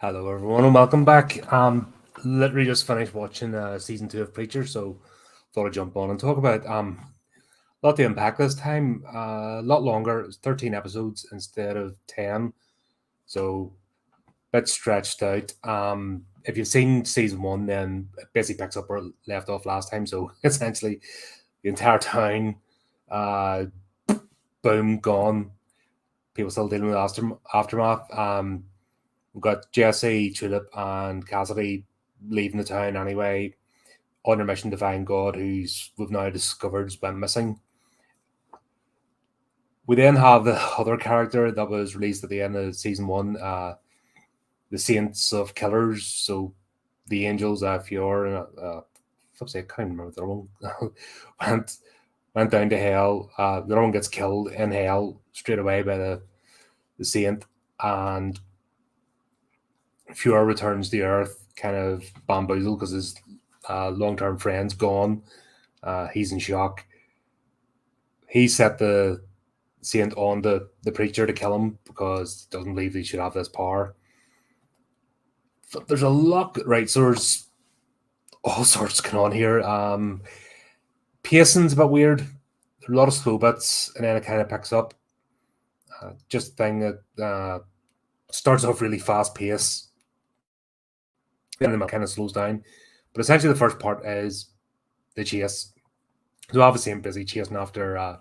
Hello, everyone, and welcome back. Literally just finished watching season 2 of Preacher, so thought I'd jump on and talk about a lot to unpack this time. A lot longer. It's 13 episodes instead of 10, so a bit stretched out. If you've seen season 1, then it basically picks up where it left off last time. So essentially, the entire town, uh, boom, gone. People still dealing with aftermath. We've got Jesse, Tulip, and Cassidy leaving the town anyway, on their mission to find God, who's we've now discovered has went missing. We then have the other character that was released at the end of season 1, the Saints of Killers. So the Angels, Fior, and I can't remember the other one, went down to hell. The other one gets killed in hell straight away by the Saint, and Fior returns to Earth, kind of bamboozled because his long-term friend's gone. He's in shock. He set the Saint on the Preacher to kill him because he doesn't believe he should have this power. But there's a lot, right? So there's all sorts going on here. Pacing's a bit weird. There's a lot of slow bits, and then it kind of picks up. Just a thing that starts off really fast pace, then it kind of slows down. But essentially, the first part is the chase. So obviously, I'm busy chasing after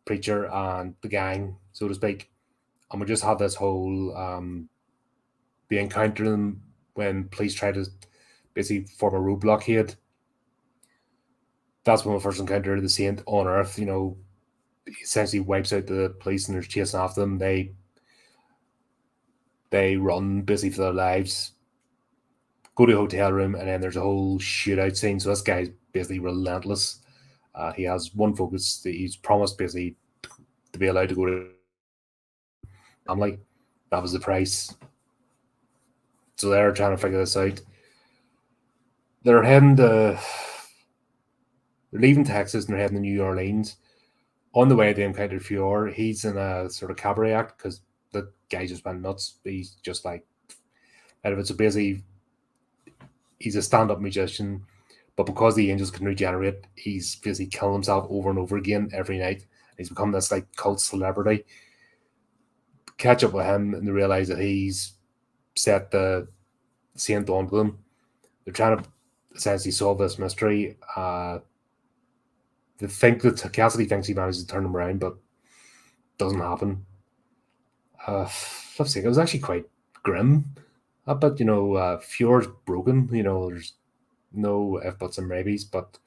Preacher and the gang, so to speak, and we just have this whole we encounter them when police try to basically form a road blockade. That's when we first encounter the Saint on Earth. You know, essentially wipes out the police and they're chasing after them. They run busy for their lives, go to a hotel room, and then there's a whole shootout scene. So this guy's basically relentless. He has one focus. He's promised basically to be allowed to go to family. That was the price. So they're trying to figure this out. They're leaving Texas and they're heading to New Orleans. On the way, they encounter Fior. He's in a sort of cabaret act because the guy just went nuts. He's just like, out of it. So basically, he's a stand-up musician, but because the angels can regenerate, he's basically killing himself over and over again every night. He's become this like cult celebrity. Catch up with him and they realize that he's set the Saint on to them. They're trying to essentially solve this mystery. They think that Cassidy thinks he manages to turn them around, but doesn't happen. Let's see, it was actually quite grim. But Fior's broken. There's no if buts and maybes. But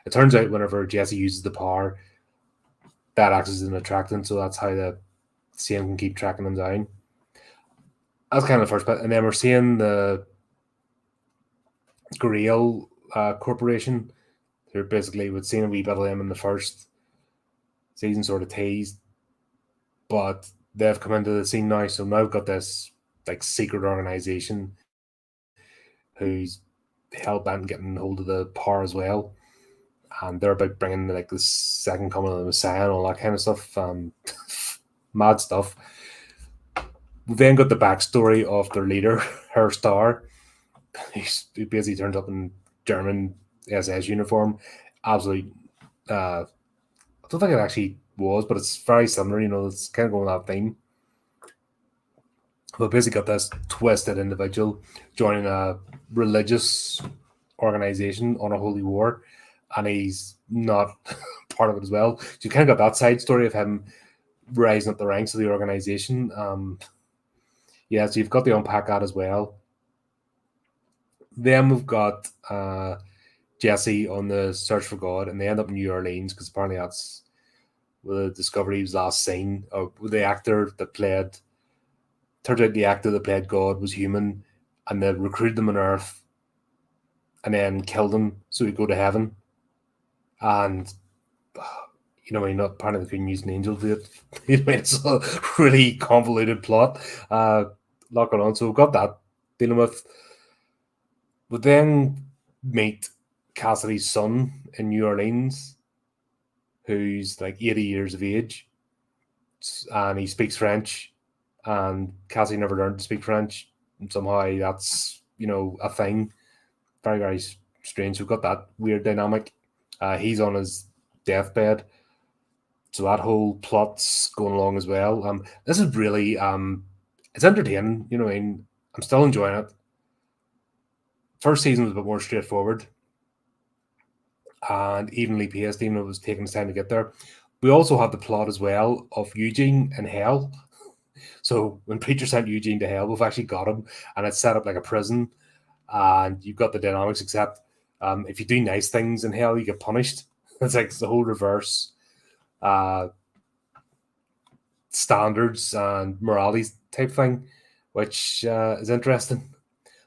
it turns out whenever Jesse uses the power, that acts as an attractant, so that's how the Saint can keep tracking them down. That's kind of the first bit, and then we're seeing the Grail Corporation. They're basically, we'd seen a wee bit of them in the first season, sort of teased, but they've come into the scene now. So now we've got this like secret organization who's hell bent getting hold of the power as well, and they're about bringing like the second coming of the Messiah and all that kind of stuff. Mad stuff. We've then got the backstory of their leader, Herr Star. He basically turns up in German SS uniform. Absolutely, I don't think it actually was, but it's very similar. It's kind of going that theme. But basically, got this twisted individual joining a religious organization on a holy war, and he's not part of it as well. So you kind of got that side story of him rising up the ranks of the organization. So you've got to unpack that as well. Then we've got Jesse on the search for God, and they end up in New Orleans because apparently that's where the discovery was last seen. The actor that played, turned out the actor that played God was human, and they recruited him on Earth, and then killed him so he'd go to heaven. And apparently they couldn't use an angel to it. It's a really convoluted plot. Lot going on. So we've got that dealing with. We then meet Cassidy's son in New Orleans, who's like 80 years of age, and he speaks French, and Cassidy never learned to speak French, And somehow that's, a thing. Very, very strange. We've got that weird dynamic. He's on his deathbed. So that whole plot's going along as well. This is really, it's entertaining. You know what I mean? I'm still enjoying it. First season was a bit more straightforward and evenly paced, even though it was taking its time to get there. We also have the plot as well of Eugene in hell. So when Preacher sent Eugene to hell, we've actually got him, and it's set up like a prison, and you've got the dynamics, except if you do nice things in hell, you get punished. It's like the whole reverse standards and morality type thing, which is interesting.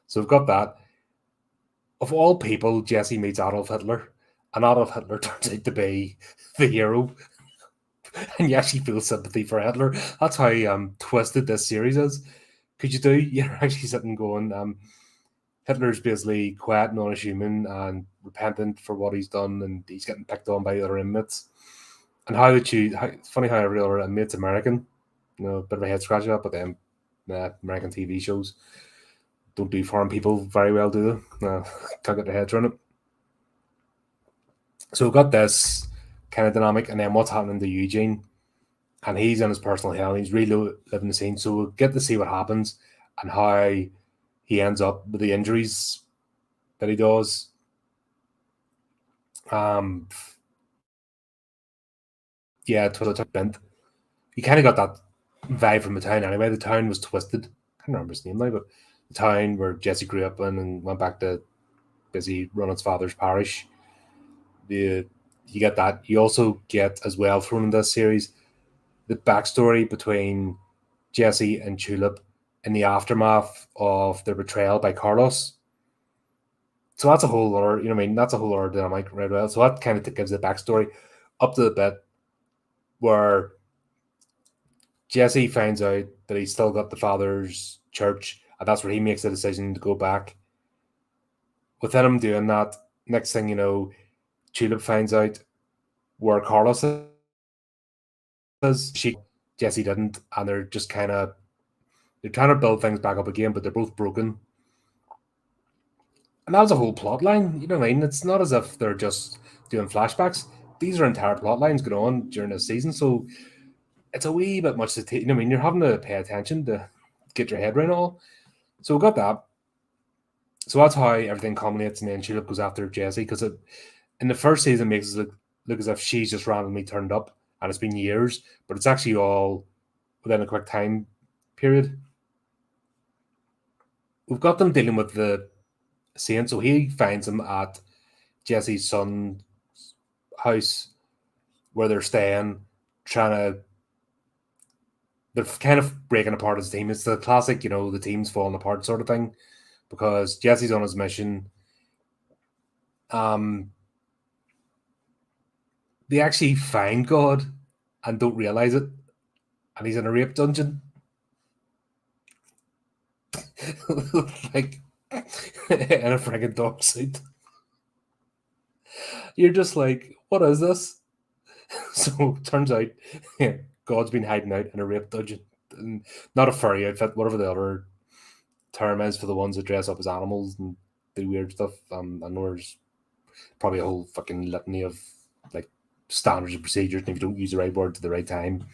So we've got that. Of all people, Jesse meets Adolf Hitler, and Adolf Hitler turns out to be the hero, and you actually feel sympathy for Hitler. That's how twisted this series is. Could you do? You're actually sitting going, Hitler's basically quiet and unassuming and repentant for what he's done, and he's getting picked on by other inmates. And how did you? It's funny how every other inmate's American. A bit of a head scratcher, but then American TV shows don't do foreign people very well, do they? Can't get their heads around it. So we've got this kind of dynamic, and then what's happening to Eugene, and he's in his personal hell, and he's really living the scene. So we'll get to see what happens and how he ends up with the injuries that he does. Yeah, it was a bent. You kind of got that vibe from the town anyway. The town was twisted. I can't remember his name now, but the town where Jesse grew up in and went back to busy run its father's parish. You get that. You also get, as well, thrown in this series, the backstory between Jesse and Tulip in the aftermath of their betrayal by Carlos. So that's a whole other, that's a whole other dynamic right well. So that kind of gives the backstory up to the bit where Jesse finds out that he's still got the father's church, and that's where he makes the decision to go back. Within him doing that, next thing you know, Tulip finds out where Carlos is. Jesse didn't, and they're just they're trying to build things back up again, but they're both broken. And that was a whole plot line, you know what I mean? It's not as if they're just doing flashbacks. These are entire plot lines going on during this season, so it's a wee bit much to take. You're having to pay attention to get your head around it all. So we got that. So that's how everything culminates, and then Tulip goes after Jesse, because in the first season, it makes it look as if she's just randomly turned up, and it's been years, but it's actually all within a quick time period. We've got them dealing with the Saint, so he finds him at Jesse's son's house where they're staying, they're kind of breaking apart as a team. It's the classic, the team's falling apart sort of thing, because Jesse's on his mission. They actually find God and don't realize it, and he's in a rape dungeon. Like, in a friggin' dog suit. You're just like, what is this? So it turns out God's been hiding out in a rape dungeon. And not a furry outfit, whatever the other term is for the ones that dress up as animals and do weird stuff. I know there's probably a whole fucking litany of like standards and procedures, and if you don't use the right word at the right time,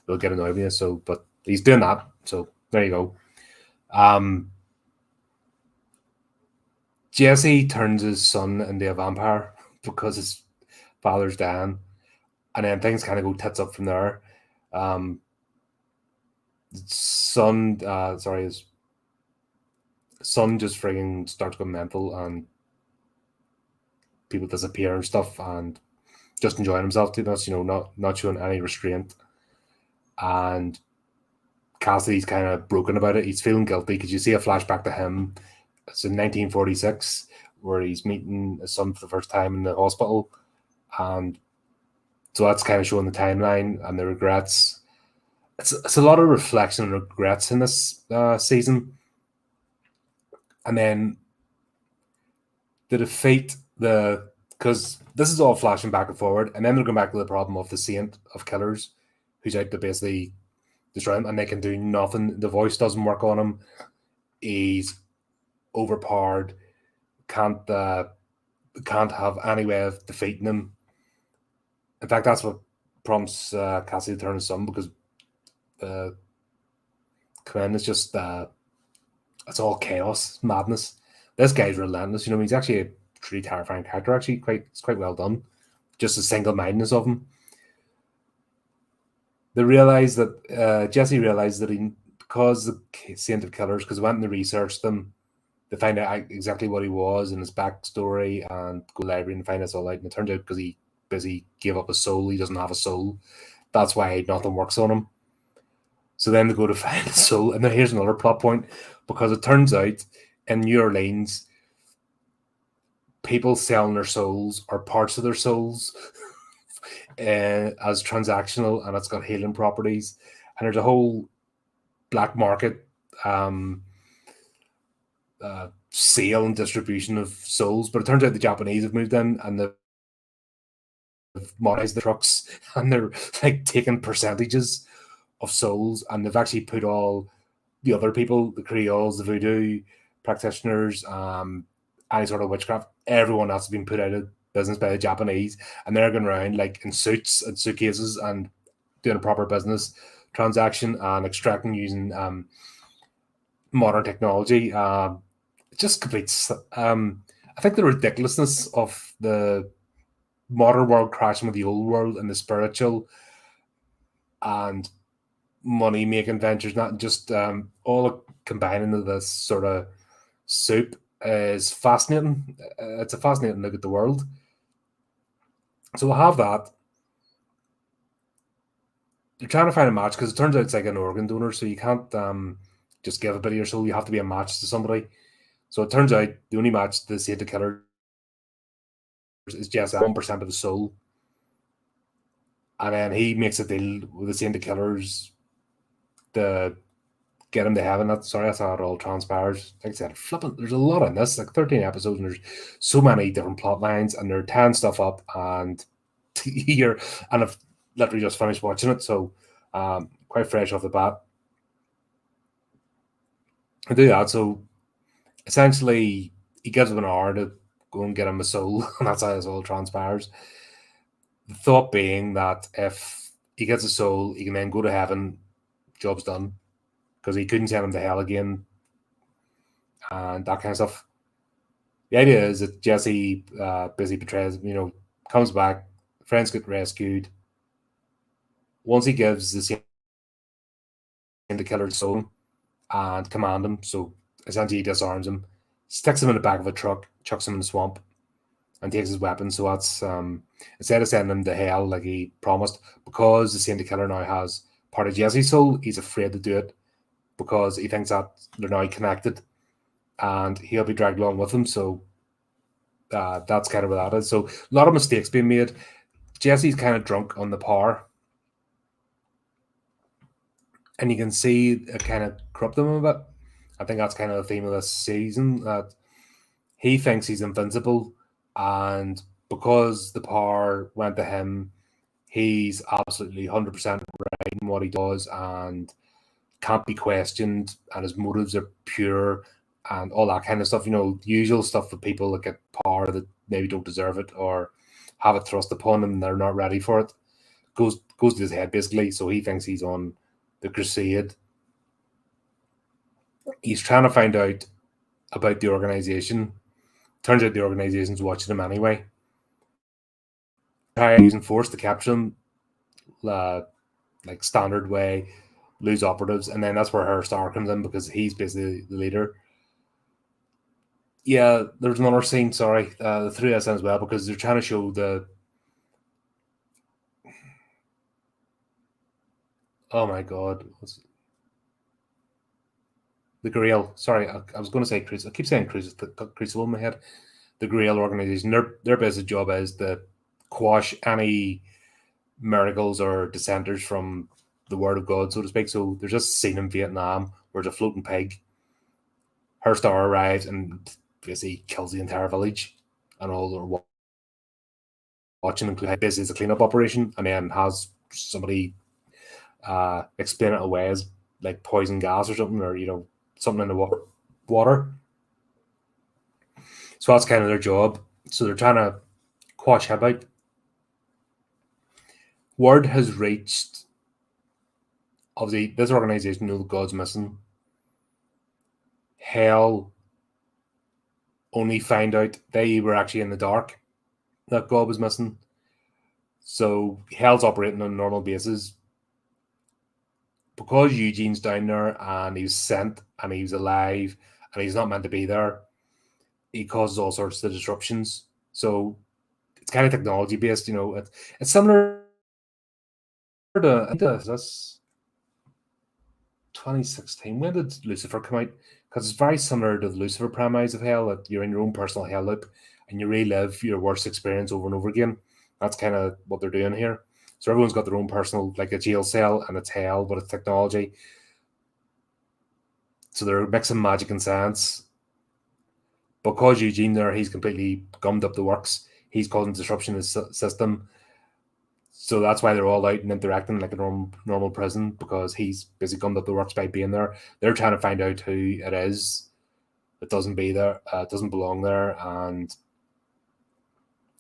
they'll get annoyed with you. So, but he's doing that. So there you go. Jesse turns his son into a vampire because his father's dying, and then things kind of go tits up from there. His son just frigging starts going mental, and people disappear and stuff, and just enjoying himself too much, not showing any restraint. And Cassidy's kind of broken about it. He's feeling guilty because you see a flashback to him. It's in 1946 where he's meeting his son for the first time in the hospital, and so that's kind of showing the timeline and the regrets. It's a lot of reflection and regrets in this season, and then the defeat, because this is all flashing back and forward, and then they're going back to the problem of the Saint of Killers, who's out to basically destroy him, and they can do nothing. The voice doesn't work on him. he's overpowered, can't have any way of defeating him. In fact, that's what prompts Cassie to turn his son, because Colin is just it's all chaos, madness. This guy's relentless. He's actually a pretty terrifying character. Actually, it's quite well done. Just the single-mindedness of him. They realize that Jesse realizes that because the Saint of Killers, because went and they researched them, they find out exactly what he was and his backstory, and go to the library and find this all out. And it turns out because he busy gave up his soul, he doesn't have a soul. That's why nothing works on him. So then they go to find the soul, and then here's another plot point, because it turns out in New Orleans, people selling their souls or parts of their souls as transactional, and it's got healing properties, and there's a whole black market sale and distribution of souls. But it turns out the Japanese have moved in, and they've monetized the trucks, and they're like taking percentages of souls, and they've actually put all the other people, the Creoles, the voodoo practitioners, any sort of witchcraft, everyone else has been put out of business by the Japanese, and they're going around like in suits and suitcases and doing a proper business transaction and extracting using modern technology. It just completes. I think the ridiculousness of the modern world crashing with the old world and the spiritual and money-making ventures, not just all combined into this sort of soup, is fascinating. It's a fascinating look at the world. So we'll have that. They're trying to find a match, because it turns out it's like an organ donor, so you can't just give a bit of your soul. You have to be a match to somebody. So it turns out the only match the Saint of Killers is just 1% of the soul. And then he makes a deal with the Saint of Killers to get him to heaven. That's how it all transpires. Like I said, flipping, there's a lot in this, like 13 episodes, and there's so many different plot lines, and they're tearing stuff up, and I've literally just finished watching it, so quite fresh off the bat. I do that, so essentially he gives him an hour to go and get him a soul, and that's how this all transpires. The thought being that if he gets a soul, he can then go to heaven, job's done, because he couldn't send him to hell again, and that kind of stuff. The idea is that Jesse busy betrays, comes back, friends get rescued. Once he gives the Saint of Killer soul and command him, so essentially he disarms him, sticks him in the back of a truck, chucks him in the swamp, and takes his weapon. So that's instead of sending him to hell like he promised, because the Saint of Killer now has part of Jesse's soul, he's afraid to do it, because he thinks that they're now connected, and he'll be dragged along with him. So that's kind of what that is. So a lot of mistakes being made. Jesse's kind of drunk on the power, and you can see it kind of corrupt him a bit. I think that's kind of the theme of this season, that he thinks he's invincible, and because the power went to him, he's absolutely 100% right in what he does and can't be questioned, and his motives are pure and all that kind of stuff. The usual stuff for people that get power that maybe don't deserve it or have it thrust upon them and they're not ready for it. Goes to his head, basically. So he thinks he's on the crusade. He's trying to find out about the organization. Turns out the organization's watching him anyway. Trying using force to capture him, like standard way, lose operatives, and then that's where her star comes in, because he's basically the leader. Yeah, there's another scene, sorry, the 3SM as well, because they're trying to show oh my god, the Grail. Sorry, I was going to say Crucible. I keep saying Crucible in my head. The Grail organization. Their basic job is to quash any miracles or dissenters from the word of God, so to speak. So there's just a scene in Vietnam where there's a floating pig. Her star arrives and basically kills the entire village, and all are watching, including busy as a cleanup operation, and then has somebody explain it away as like poison gas or something, or something in the water. water. So that's kind of their job. So they're trying to quash him out. Word has reached, obviously, this organization know God's missing. Hell only find out they were actually in the dark that God was missing. So Hell's operating on a normal basis. Because Eugene's down there and he's sent and he's alive and he's not meant to be there, he causes all sorts of disruptions. So it's kind of technology based, it's similar to this 2016. When did Lucifer come out? Because it's very similar to the Lucifer premise of hell, that you're in your own personal hell loop and you relive your worst experience over and over again. That's kind of what they're doing here. So everyone's got their own personal, like a jail cell, and it's hell, but it's technology. So they're mixing magic and science. Because Eugene there, he's completely gummed up the works. He's causing disruption in the system. So that's why they're all out and interacting like a normal prison, because he's busy gummed up the works by being there. They're trying to find out who it is that doesn't be there, doesn't belong there, and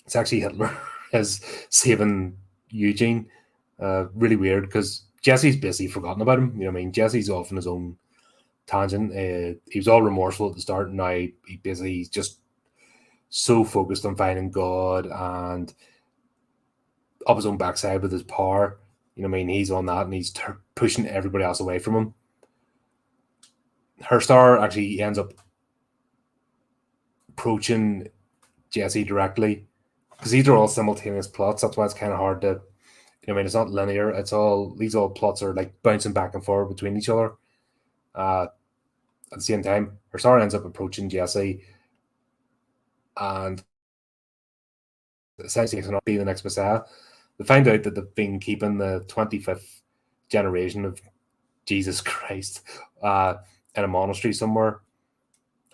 it's actually Hitler is saving Eugene. Really weird, because Jesse's basically forgotten about him. You know what I mean? Jesse's off on his own tangent. He was all remorseful at the start, and now he's just so focused on finding God and up his own backside with his power. You know what I mean? He's on that, and he's pushing everybody else away from him. Her star actually ends up approaching Jesse directly, because these are all simultaneous plots. That's why it's kind of hard to, it's not linear. These plots are like bouncing back and forth between each other. At the same time, her star ends up approaching Jesse, and essentially it's not being the next Messiah. They find out that they've been keeping the 25th generation of Jesus Christ in a monastery somewhere.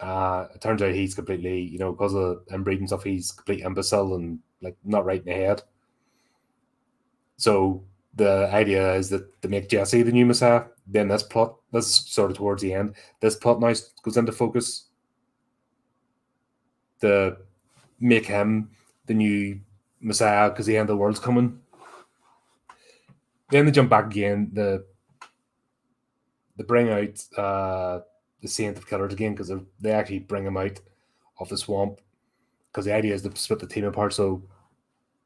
It turns out he's completely, because of inbreeding stuff, he's complete imbecile and like not right in the head. So the idea is that to make Jesse the new Messiah. Then this is sort of towards the end. This plot now goes into focus to make him the new Messiah, because the end of the world's coming. Then they jump back again. They bring out the Saint of Killers again, because they actually bring him out of the swamp, because the idea is to split the team apart. So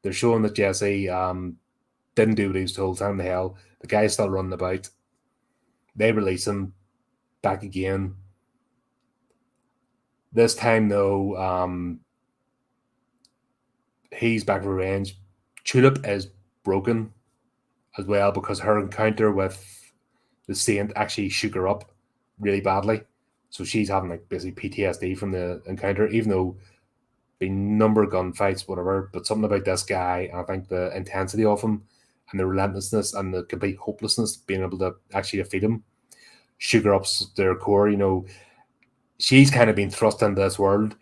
they're showing that Jesse didn't do what he was told, time to hell. The guy's still running about. They release him back again. This time, though, he's back for revenge. Tulip is broken as well, because her encounter with the Saint actually shook her up really badly. So she's having like basically PTSD from the encounter, even though been number of gunfights, whatever. But something about this guy, and I think the intensity of him and the relentlessness and the complete hopelessness, being able to actually defeat him, shook her up to their core. She's kind of been thrust into this world.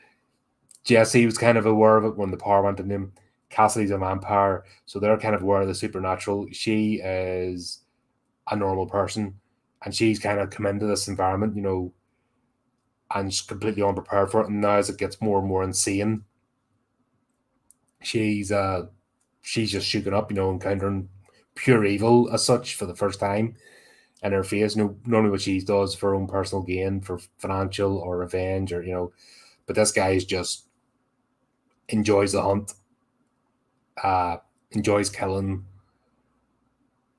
Jesse was kind of aware of it when the power went in him. Cassidy's a vampire, so they're kind of aware of the supernatural. She is a normal person, and she's kind of come into this environment, and she's completely unprepared for it. And now as it gets more and more insane, she's just shooken up, encountering pure evil as such for the first time in her face. Normally what she does for her own personal gain, for financial or revenge, or but this guy is just enjoys the hunt, enjoys killing,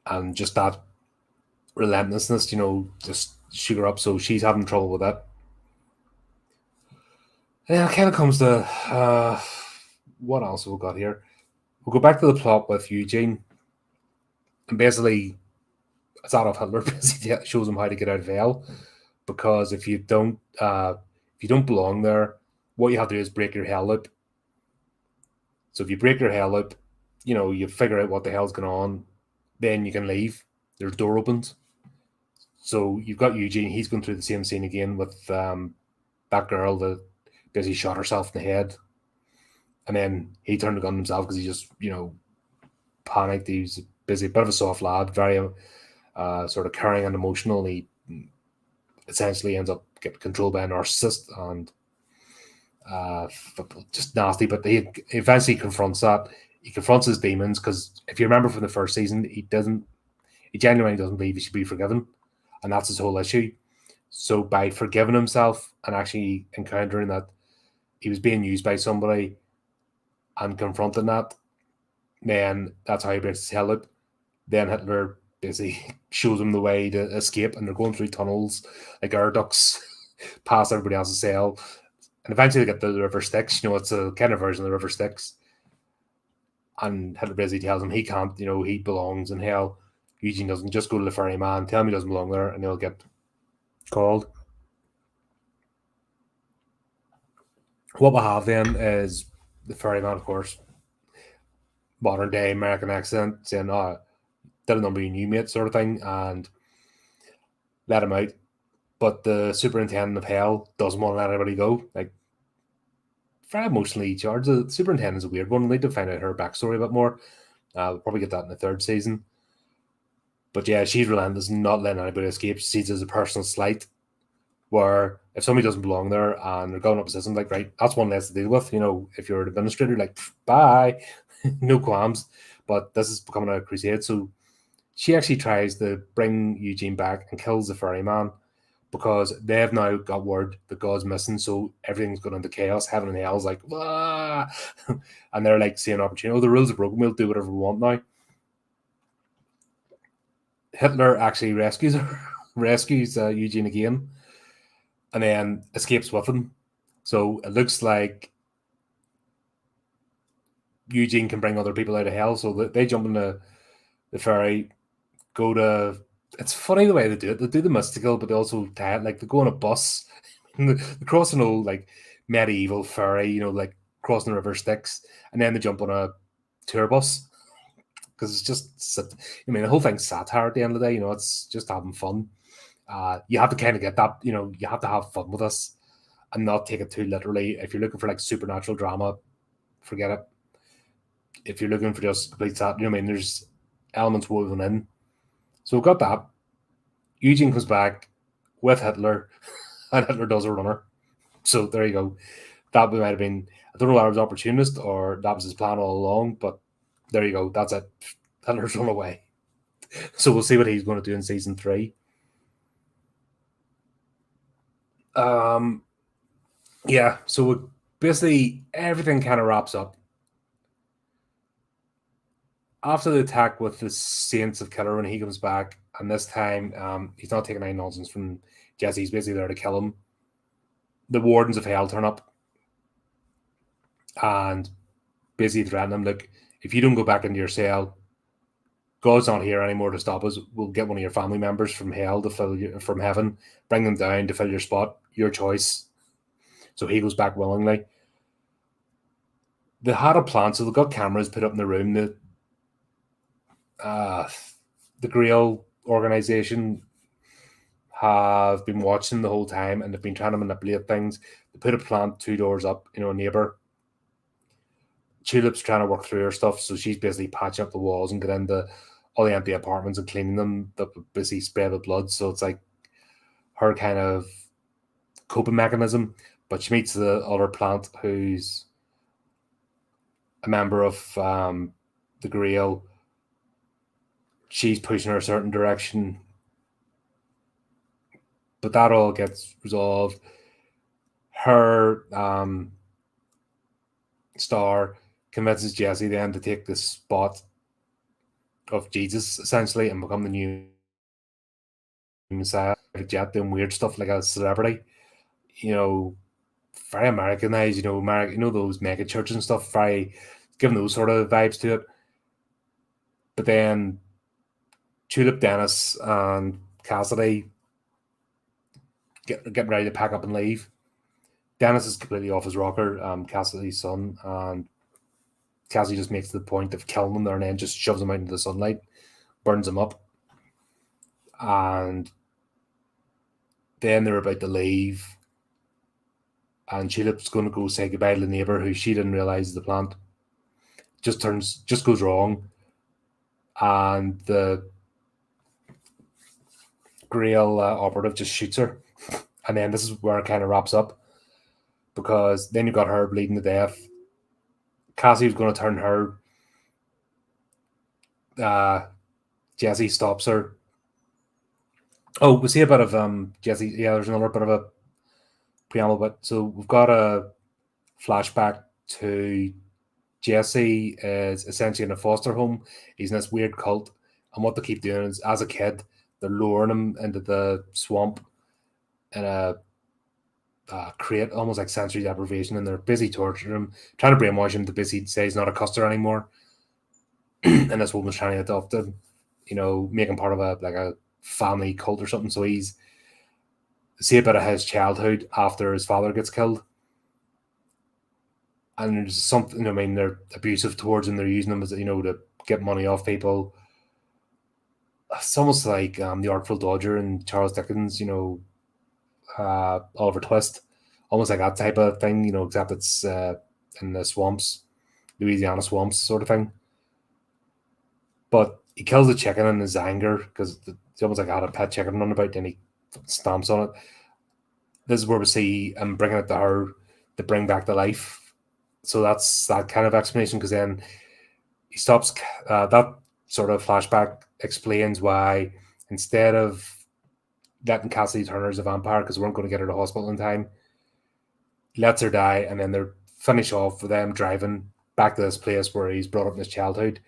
and just that relentlessness, just shoot her up. So she's having trouble with that. And it kind of comes to what else have we got here? We'll go back to the plot with Eugene, and basically it's Adolf Hitler basically shows him how to get out of hell, because if you don't belong there, what you have to do is break your hell loop. So if you break your hell loop, you figure out what the hell's going on, then you can leave. There's a door opens. So you've got Eugene. He's going through the same scene again with that girl that basically shot herself in the head. And then he turned the gun himself because he just, panicked. He was busy, bit of a soft lad, very sort of caring and emotional. He essentially ends up getting controlled by a narcissist and just nasty. But he eventually confronts that. He confronts his demons because if you remember from the first season, he genuinely doesn't believe he should be forgiven, and that's his whole issue. So by forgiving himself and actually encountering that he was being used by somebody and confronting that, then that's how he breaks his hell out. Then Hitler basically shows him the way to escape, and they're going through tunnels like air ducts past everybody else's cell. And eventually they get to the River Styx. It's a kind of version of the River Styx. And Hitler basically tells him he can't, he belongs in hell. Eugene doesn't. Just go to the ferryman, tell him he doesn't belong there, and he'll get called. What we have then is the ferryman, of course, modern day American accent, saying, did a number you knew, mate, sort of thing, and let him out. But the superintendent of hell doesn't want to let anybody go. Like, very emotionally charged. The superintendent's a weird one. We need to find out her backstory a bit more. We'll probably get that in the third season. But yeah, she's relentless, not letting anybody escape. She sees it as a personal slight, where if somebody doesn't belong there and they're going up a system, like, right, that's one less to deal with. If you're an administrator, like, bye, no qualms. But this is becoming a crusade. So she actually tries to bring Eugene back and kills the ferryman because they've now got word that God's missing, so everything's going into chaos. Heaven and hell's like, ah! And they're like seeing an opportunity. The rules are broken. We'll do whatever we want now. Hitler actually rescues Eugene again, and then escapes with him. So it looks like Eugene can bring other people out of hell. So they jump in the ferry, go to. It's funny the way they do it. They do the mystical, but they also tie it. Like, they go on a bus, they cross an old, like, medieval ferry, like crossing the River Styx, and then they jump on a tour bus. Because it's just, the whole thing's satire at the end of the day. It's just having fun. You have to kind of get that, you have to have fun with us and not take it too literally. If you're looking for, like, supernatural drama, forget it. If you're looking for just complete satire, there's elements woven in. So we've got that. Eugene comes back with Hitler, and Hitler does a runner. So there you go. That might have been, I don't know whether it was opportunist or that was his plan all along, but there you go. That's it. Hitler's run away. So we'll see what he's going to do in season 3. Yeah, so basically everything kind of wraps up. After the attack with the Saints of Killer, when he comes back, and this time he's not taking any nonsense from Jesse. He's basically there to kill him. The Wardens of Hell turn up and basically threaten him, look, if you don't go back into your cell, God's not here anymore to stop us. We'll get one of your family members from hell to fill you, from heaven, bring them down to fill your spot, your choice. So he goes back willingly. They had a plan, so they've got cameras put up in the room. The Grail organization have been watching the whole time, and they've been trying to manipulate things. They put a plant 2 doors up, a neighbor. Tulip's trying to work through her stuff, so she's basically patching up the walls and get into all the empty apartments and cleaning them, that basically spray with blood. So it's like her kind of coping mechanism. But she meets the other plant who's a member of the Grail. She's pushing her a certain direction, but that all gets resolved. Her star convinces Jesse then to take the spot of Jesus, essentially, and become the new Messiah. Jet doing weird stuff like a celebrity, very Americanized, those mega churches and stuff, very giving those sort of vibes to it. But then Tulip, Dennis, and Cassidy getting ready to pack up and leave. Dennis is completely off his rocker, Cassidy's son, and Cassidy just makes the point of killing him there and then just shoves him out into the sunlight, burns him up. And then they're about to leave, and Tulip's going to go say goodbye to the neighbor who she didn't realize the plant. Just goes wrong, and the Grail operative just shoots her. And then this is where it kind of wraps up, because then you got her bleeding to death. Cassie was going to turn her. Jesse stops her. Oh, we see a bit of Jesse. Yeah, there's another bit of a preamble, but so we've got a flashback to Jesse is essentially in a foster home. He's in this weird cult, and what they keep doing is, as a kid, they're luring him into the swamp in a crate, almost like sensory deprivation, and they're busy torturing him, trying to brainwash him to basically say he's not a custer anymore. And this woman's trying to adopt him, make him part of a family cult or something. So he's see a bit of his childhood after his father gets killed. And there's something, they're abusive towards him. They're using him as, to get money off people. It's almost like the Artful Dodger and Charles Dickens, Oliver Twist. Almost like that type of thing, except it's in the swamps, Louisiana swamps sort of thing. But he kills the chicken in his anger because it's almost like I had a pet chicken run about, and he stomps on it. This is where we see him bringing it to her to bring back to life. So that's that kind of explanation, because then he stops. That sort of flashback explains why, instead of letting Cassidy turn her as a vampire because we weren't going to get her to hospital in time, he lets her die, and then they're finish off with them driving back to this place where he's brought up in his childhood,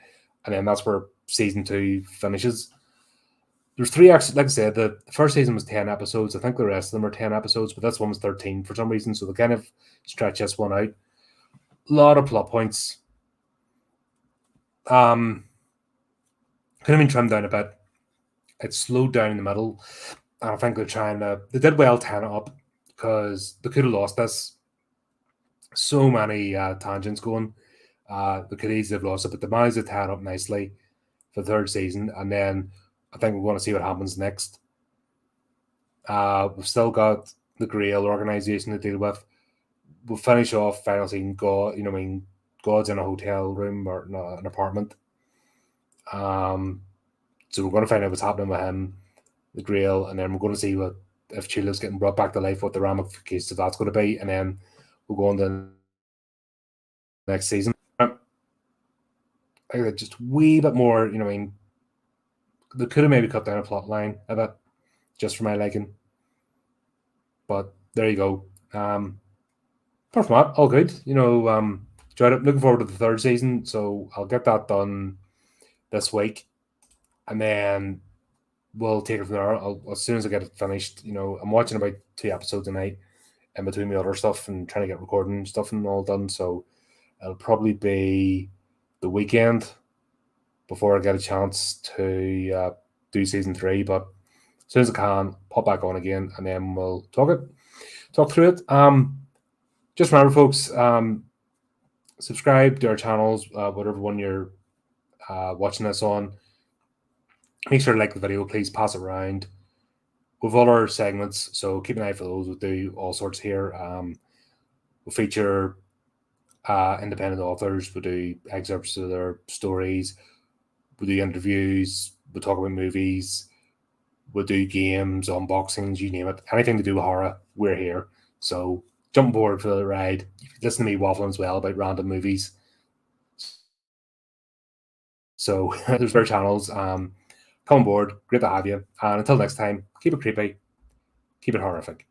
and then that's where season 2 finishes. There's 3 like I said, the first season was 10 episodes. I think the rest of them are 10 episodes, but this one was 13 for some reason, so they kind of stretch this one out. A lot of plot points. Could have been trimmed down a bit. It slowed down in the middle, and I think they did well tying it up, because they could have lost this. So many tangents going. They could easily have lost it, but they managed to tie it up nicely for the 3rd season, and then I think we want to see what happens next. We've still got the Grail organization to deal with. We'll finish off final season. God's in a hotel room or an apartment. So we're going to find out what's happening with him, the Grail, and then we're going to see if Chula's getting brought back to life, what the ramifications of that's going to be, and then we'll go on to the next season. Just a wee bit more, they could have maybe cut down a plot line a bit, just for my liking. But there you go. Apart from that, all good. Enjoyed it. Looking forward to the 3rd season, so I'll get that done this week, and then we'll take it from there. As soon as I get it finished, I'm watching about 2 episodes a night in between the other stuff and trying to get recording stuff and all done. So it'll probably be the weekend before I get a chance to do season 3. But as soon as I can, pop back on again, and then we'll talk through it. Just remember, folks, subscribe to our channels, whatever one you're watching this on. Make sure to like the video, please pass it around. We've all our segments, so keep an eye for those. We'll do all sorts here. We'll feature independent authors. We'll do excerpts of their stories. We'll do interviews. We'll talk about movies. We'll do games, unboxings, you name it. Anything to do with horror, we're here. So jump aboard for the ride. Listen to me waffling as well about random movies. So there's our channels. Come on board. Great to have you. And until next time, keep it creepy. Keep it horrific.